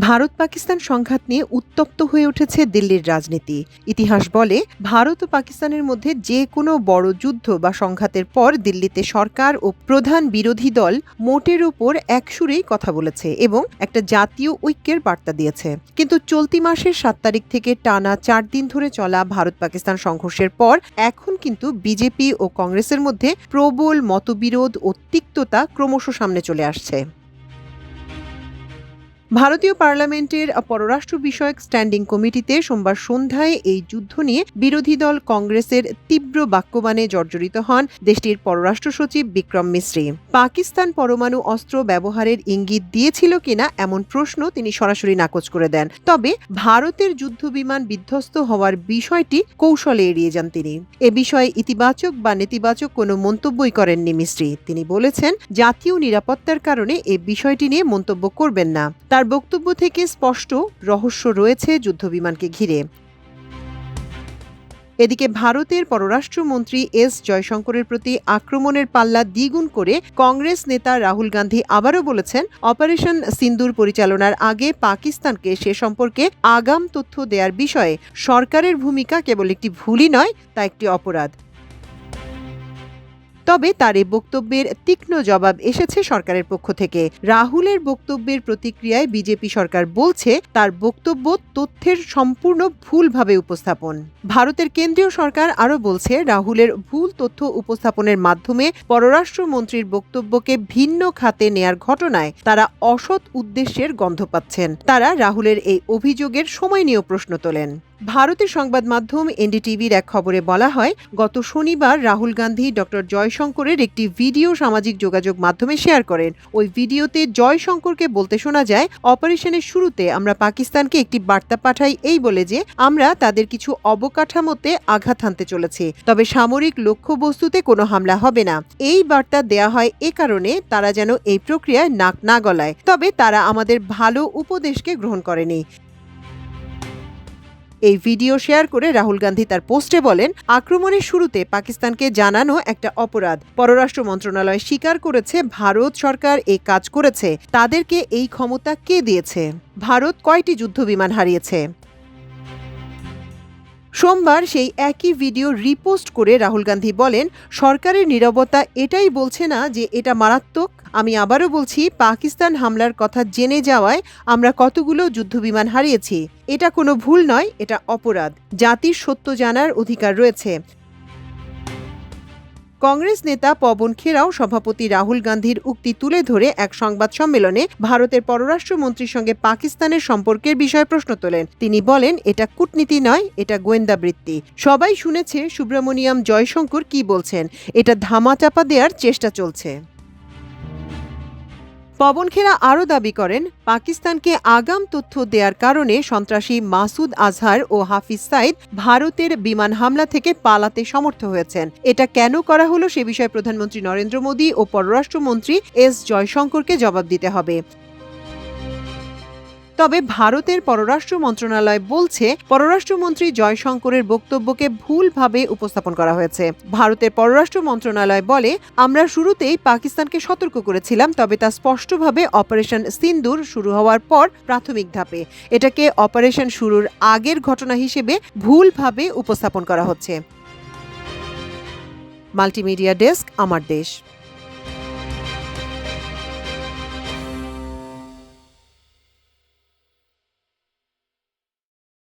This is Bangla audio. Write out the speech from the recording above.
ভারত পাকিস্তান সংঘাত নিয়ে উত্তপ্ত হয়ে উঠেছে দিল্লির রাজনীতি। ইতিহাস বলে, ভারত ও পাকিস্তানের মধ্যে যে কোনো বড় যুদ্ধ বা সংঘাতের পর দিল্লিতে সরকার ও প্রধান বিরোধী দল মোটের উপর একসুরেই কথা বলেছে এবং একটা জাতীয় ঐক্যের বার্তা দিয়েছে। কিন্তু চলতি মাসের ৭ তারিখ থেকে টানা ৪ দিন ধরে চলা ভারত পাকিস্তান সংঘর্ষের পর এখন কিন্তু বিজেপি ও কংগ্রেসের মধ্যে প্রবল মতবিরোধ ও তিক্ততা ক্রমশ সামনে চলে আসছে। ভারতীয় পার্লামেন্টের পররাষ্ট্র বিষয়ক স্ট্যান্ডিং কমিটিতে সোমবার সন্ধ্যায় এই যুদ্ধ নিয়ে বিরোধী দল কংগ্রেসের তীব্র বাক্যবাণে জর্জরিত হন দেশটির পররাষ্ট্র সচিব বিক্রম মিশ্রি। পাকিস্তান পরমাণু অস্ত্র ব্যবহারের ইঙ্গিত দিয়েছিল কিনা এমন প্রশ্ন তিনি সরাসরি নাকচ করে দেন। তবে ভারতের যুদ্ধবিমান বিধ্বস্ত হওয়ার বিষয়টি কৌশলে এড়িয়ে যান তিনি। এ বিষয়ে ইতিবাচক বা নেতিবাচক কোনো মন্তব্যই করেননি মিশ্রি। তিনি বলেছেন, জাতীয় নিরাপত্তার কারণে এ বিষয়টি নিয়ে মন্তব্য করবেন না। তার বক্তব্য থেকে স্পষ্ট রহস্য রয়েছে যুদ্ধবিমানকে ঘিরে। এদিকে ভারতের পররাষ্ট্রমন্ত্রী এস জয়শঙ্করের প্রতি আক্রমণের পাল্লা দ্বিগুণ করে কংগ্রেস নেতা রাহুল গান্ধী আবারও বলেছেন, অপারেশন সিন্দুর পরিচালনার আগে পাকিস্তানকে সে সম্পর্কে আগাম তথ্য দেওয়ার বিষয়ে সরকারের ভূমিকা কেবল একটি ভুলই নয়, তা একটি অপরাধ। তবে তার এই বক্তব্যের তীক্ষ্ণ জবাব এসেছে সরকারের পক্ষ থেকে। রাহুলের বক্তব্যের প্রতিক্রিয়ায় বিজেপি সরকার বলছে, তার বক্তব্য তথ্যের সম্পূর্ণ ভুলভাবে উপস্থাপন। ভারতের কেন্দ্রীয় সরকার আরও বলছে, রাহুলের ভুল তথ্য উপস্থাপনের মাধ্যমে পররাষ্ট্রমন্ত্রীর বক্তব্যকে ভিন্ন খাতে নেয়ার ঘটনায় তারা অসৎ উদ্দেশ্যের গন্ধ পাচ্ছেন। তারা রাহুলের এই অভিযোগের সময় নিয়েও প্রশ্ন তোলেন। ভারতের সংবাদ মাধ্যম এনডিটিভির এক খবরে বলা হয়, গত শনিবার রাহুল গান্ধী ডক্টর জয়শঙ্করের একটি ভিডিও সামাজিক যোগাযোগ মাধ্যমে শেয়ার করেন। ওই ভিডিওতে জয়শঙ্করকে বলতে শোনা যায়, অপারেশনের শুরুতে আমরা পাকিস্তানকে একটি বার্তা পাঠাই এই বলে যে আমরা তাদের কিছু অবকাঠামোতে আঘাত হানতে চলেছি, তবে সামরিক লক্ষ্যবস্তুতে কোনো হামলা হবে না। এই বার্তা দেয়া হয় এ কারণে তারা যেন এই প্রক্রিয়ায় নাক না গলায়। তবে তারা আমাদের ভালো উপদেশকে গ্রহণ করেনি। এই ভিডিও শেয়ার করে রাহুল গান্ধী তার পোস্টে বলেন, আক্রমণের শুরুতে পাকিস্তানকে জানানো একটা অপরাধ। পররাষ্ট্র মন্ত্রণালয় স্বীকার করেছে ভারত সরকার এই কাজ করেছে। তাদেরকে এই ক্ষমতা কে দিয়েছে? ভারত কয়টি যুদ্ধবিমান হারিয়েছে? সোমবার সেই একই ভিডিও রিপোস্ট করে রাহুল গান্ধী বলেন, সরকারের নীরবতা এটাই বলছে না যে এটা মারাত্মক। আমি আবারও বলছি, পাকিস্তান হামলার কথা জেনে যাওয়ায় আমরা কতগুলো যুদ্ধবিমান হারিয়েছি। এটা কোনো ভুল নয়, এটা অপরাধ। জাতির সত্য জানার অধিকার রয়েছে। কংগ্রেস নেতা পবন খেরাও সভাপতি রাহুল গান্ধীর উক্তি তুলে ধরে এক সংবাদ সম্মেলনে ভারতের পররাষ্ট্রমন্ত্রীর সঙ্গে পাকিস্তানের সম্পর্কের বিষয়ে প্রশ্ন তোলেন। তিনি বলেন, এটা কূটনীতি নয়, এটা গোয়েন্দাবৃত্তি। সবাই শুনেছে সুব্রমণিয়াম জয়শঙ্কর কি বলছেন, এটা ধামাচাপা দেওয়ার চেষ্টা চলছে। পবন খেরা আরও দাবি করেন, পাকিস্তানকে আগাম তথ্য দেওয়ার কারণে সন্ত্রাসী মাসুদ আজহার ও হাফিজ সাইদ ভারতের বিমান হামলা থেকে পালাতে সমর্থ হয়েছেন। এটা কেন করা হলো সে বিষয়ে প্রধানমন্ত্রী নরেন্দ্র মোদী ও পররাষ্ট্রমন্ত্রী এস জয়শঙ্করকে জবাব দিতে হবে। তবে ভারতের পররাষ্ট্র মন্ত্রণালয় বলছে, পররাষ্ট্রমন্ত্রী জয়শঙ্করের বক্তব্যকে ভুলভাবে উপস্থাপন করা হয়েছে। ভারতের পররাষ্ট্র মন্ত্রণালয় বলে, আমরা শুরুতেই পাকিস্তানকে সতর্ক করেছিলাম, তবে তা স্পষ্টভাবে অপারেশন সিন্দুর শুরু হওয়ার পর প্রাথমিক ধাপে। এটাকে অপারেশন শুরুর আগের ঘটনা হিসেবে ভুলভাবে উপস্থাপন করা হচ্ছে। মাল্টিমিডিয়া ডেস্ক, আমার দেশ।